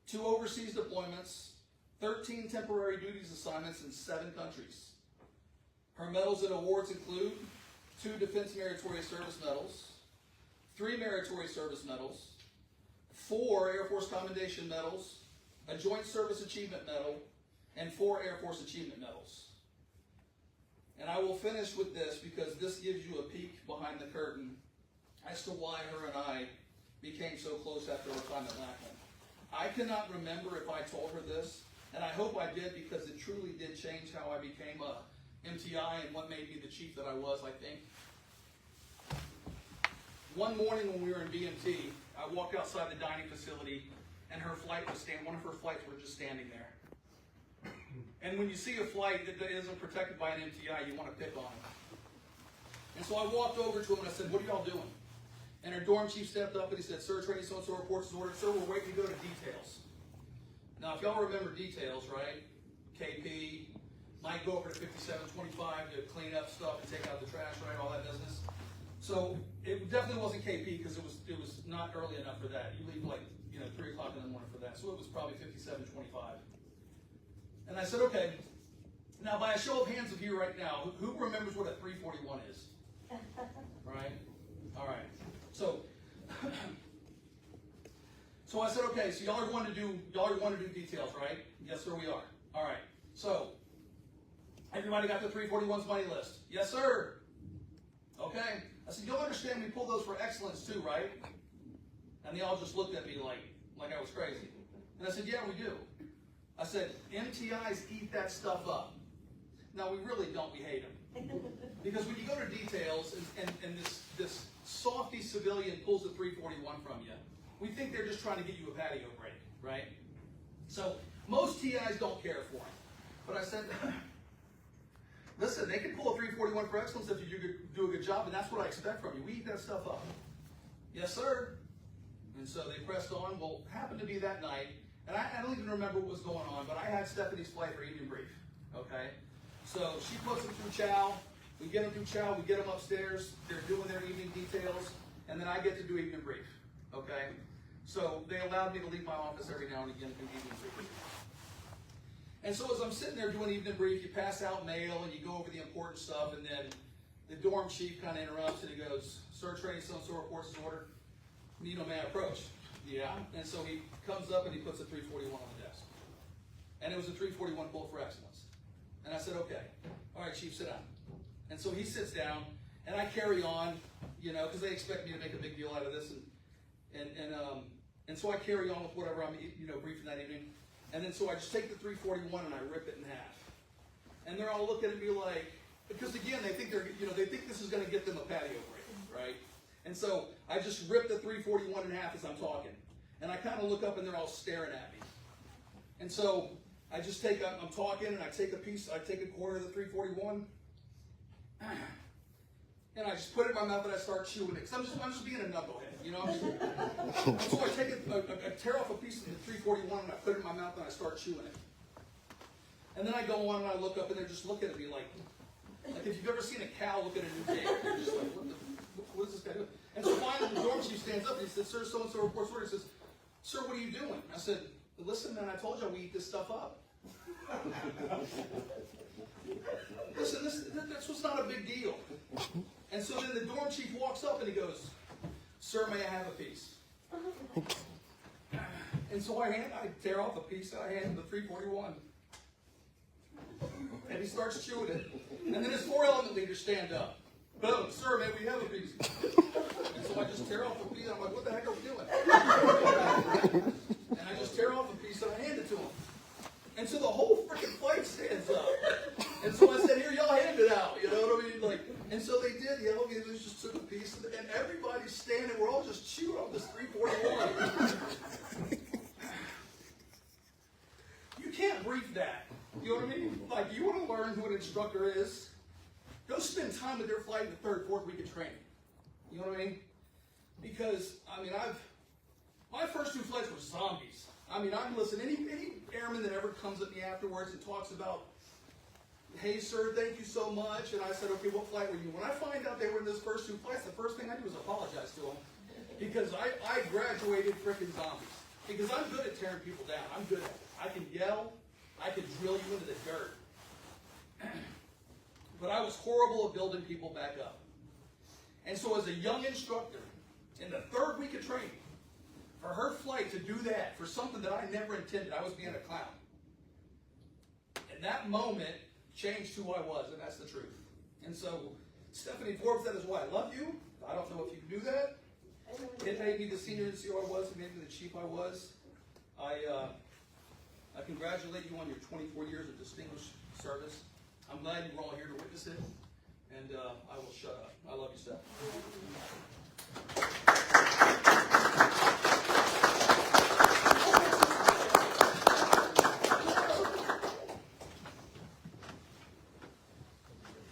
2 overseas deployments, 13 temporary duties assignments in 7 countries. Her medals and awards include 2 Defense Meritorious Service Medals, 3 Meritorious Service Medals, 4 Air Force Commendation Medals, a Joint Service Achievement Medal, and 4 Air Force Achievement Medals. And I will finish with this because this gives you a peek behind the curtain as to why her and I became so close after our time at Lackland. I cannot remember if I told her this, and I hope I did because it truly did change how I became a MTI and what made me the chief that I was, I think. One morning when we were in BMT, I walked outside the dining facility and her flight was one of her flights were just standing there. And when you see a flight that isn't protected by an MTI, you want to pick on it. And so I walked over to him and I said, "What are y'all doing?" And our dorm chief stepped up and he said, "Sir, training so-and-so reports is ordered. Sir, we're waiting to go to details." Now, if y'all remember details, right? KP, might go over to 5725 to clean up stuff and take out the trash, right? All that business. So it definitely wasn't KP because it was not early enough for that. You leave like 3 o'clock in the morning for that. So it was probably 5725. And I said, "Okay." Now, by a show of hands of you right now, who remembers what a 341 is? Right? All right. So I said, "Okay, so y'all are wanting to do details, right?" "Yes, sir, we are." "All right. So everybody got the 341's money list?" "Yes, sir." "Okay." I said, "You'll understand we pull those for excellence too, right?" And they all just looked at me like I was crazy. And I said, "Yeah, we do." I said, "MTIs eat that stuff up." Now, we really don't. We hate them. Because when you go to details and this softy civilian pulls a 341 from you, we think they're just trying to get you a patio break, right? So most TIs don't care for them. But I said, "Listen, they can pull a 341 for excellence if you do a good job, and that's what I expect from you. We eat that stuff up." "Yes, sir." And so they pressed on. Well, it happened to be that night, and I don't even remember what was going on, but I had Stephanie's flight for evening brief, okay? So she puts them through chow. We get them through chow. We get them upstairs. They're doing their evening details, and then I get to do evening brief, okay? So they allowed me to leave my office every now and again to do evening brief. And so as I'm sitting there doing evening brief, you pass out mail and you go over the important stuff, and then the dorm chief kind of interrupts and he goes, "Sir, training so-and-so reports is ordered. May I approach?" "Yeah." And so he comes up and he puts a 341 on the desk. And it was a 341 pull for excellence. And I said, "Okay. All right, chief, sit down." And so he sits down, and I carry on, because they expect me to make a big deal out of this, and so I carry on with whatever I'm, briefing that evening, and then so I just take the 341 and I rip it in half, and they're all looking at me like, because again they think they think this is going to get them a patio break, right? And so I just rip the 341 in half as I'm talking, and I kind of look up and they're all staring at me, and so I just I'm talking and I take a quarter of the 341. And I just put it in my mouth and I start chewing it. Because I'm just being a knucklehead, So I take I tear off a piece of the 341 and I put it in my mouth and I start chewing it. And then I go on and I look up and they're just looking at me like if you've ever seen a cow look at a new day, they're just like, what is this guy doing? And so finally the dorm chief stands up and he says, "Sir, so-and-so reports order." He says, "Sir, what are you doing?" I said, "Listen, man, I told you we eat this stuff up." Listen, this was not a big deal. And so then the dorm chief walks up and he goes, "Sir, may I have a piece?" And so I tear off a piece and I hand him the 341. And he starts chewing it. And then his 4-element leaders stand up. "Boom, sir, may we have a piece?" And so I just tear off a piece. I'm like, "What the heck are we doing?" And I just tear off a piece and I hand it to him. And so the whole freaking flight stands up. And so I said, "Here, y'all hand it out." You know what I mean? And so they did. The elevators just took a piece, and everybody's standing. We're all just chewing on this 341. You can't brief that. You know what I mean? You want to learn who an instructor is? Go spend time with their flight in the 3rd, 4th week of training. You know what I mean? Because, my first 2 flights were zombies. Listen, any airman that ever comes at me afterwards and talks about, "Hey, sir, thank you so much." And I said, "Okay, what flight were you?" When I find out they were in those first 2 flights, the first thing I do is apologize to them. Because I graduated freaking zombies. Because I'm good at tearing people down. I'm good at it. I can yell. I can drill you into the dirt. But I was horrible at building people back up. And so as a young instructor, in the 3rd week of training, for her flight to do that, for something that I never intended, I was being a clown. And that moment changed who I was, and that's the truth. And so Stephanie Forbes, that is why I love you. I don't know if you knew that. It made me the senior NCO I was. It made me the chief I was. I congratulate you on your 24 years of distinguished service. I'm glad you were all here to witness it, and I will shut up.